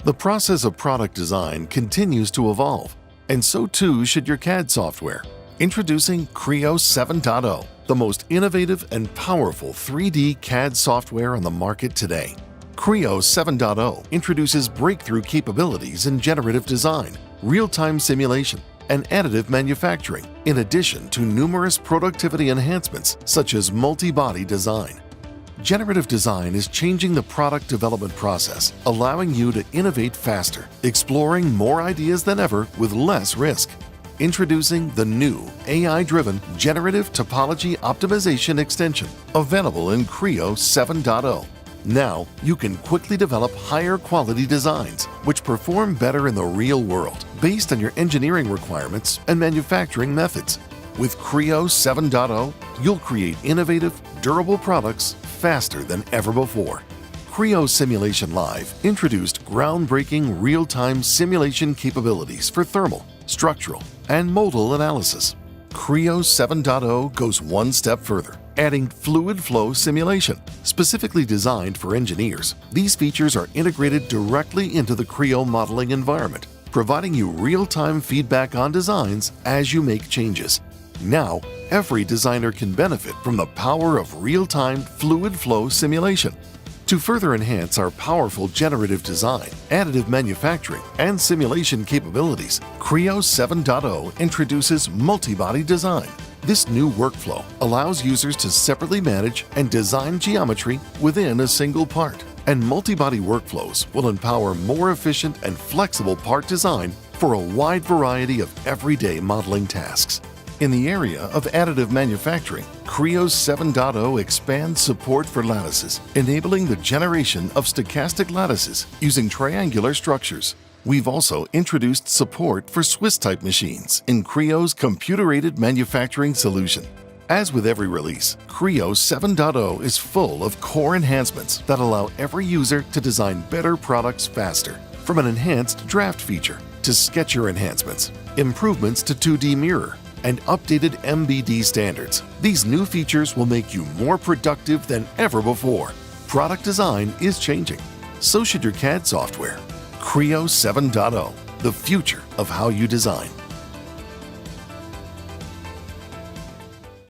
The process of product design continues to evolve, and so too should your CAD software. Introducing Creo 7.0, the most innovative and powerful 3D CAD software on the market today. Creo 7.0 introduces breakthrough capabilities in generative design, real-time simulation, and additive manufacturing, in addition to numerous productivity enhancements such as multibody design. Generative design is changing the product development process, allowing you to innovate faster, exploring more ideas than ever with less risk. Introducing the new AI-driven Generative Topology Optimization extension, available in Creo 7.0. Now, you can quickly develop higher quality designs, which perform better in the real world, based on your engineering requirements and manufacturing methods. With Creo 7.0, you'll create innovative, durable products faster than ever before. Creo Simulation Live introduced groundbreaking real-time simulation capabilities for thermal, structural, and modal analysis. Creo 7.0 goes one step further, adding fluid flow simulation, specifically designed for engineers. These features are integrated directly into the Creo modeling environment, providing you real-time feedback on designs as you make changes. Now, every designer can benefit from the power of real-time fluid flow simulation. To further enhance our powerful generative design, additive manufacturing, and simulation capabilities, Creo 7.0 introduces multibody design. This new workflow allows users to separately manage and design geometry within a single part. And multibody workflows will empower more efficient and flexible part design for a wide variety of everyday modeling tasks. In the area of additive manufacturing, Creo 7.0 expands support for lattices, enabling the generation of stochastic lattices using triangular structures. We've also introduced support for Swiss-type machines in Creo's computer-aided manufacturing solution. As with every release, Creo 7.0 is full of core enhancements that allow every user to design better products faster, from an enhanced draft feature to sketcher enhancements, improvements to 2D mirror, and updated MBD standards. These new features will make you more productive than ever before. Product design is changing. So should your CAD software. Creo 7.0, the future of how you design.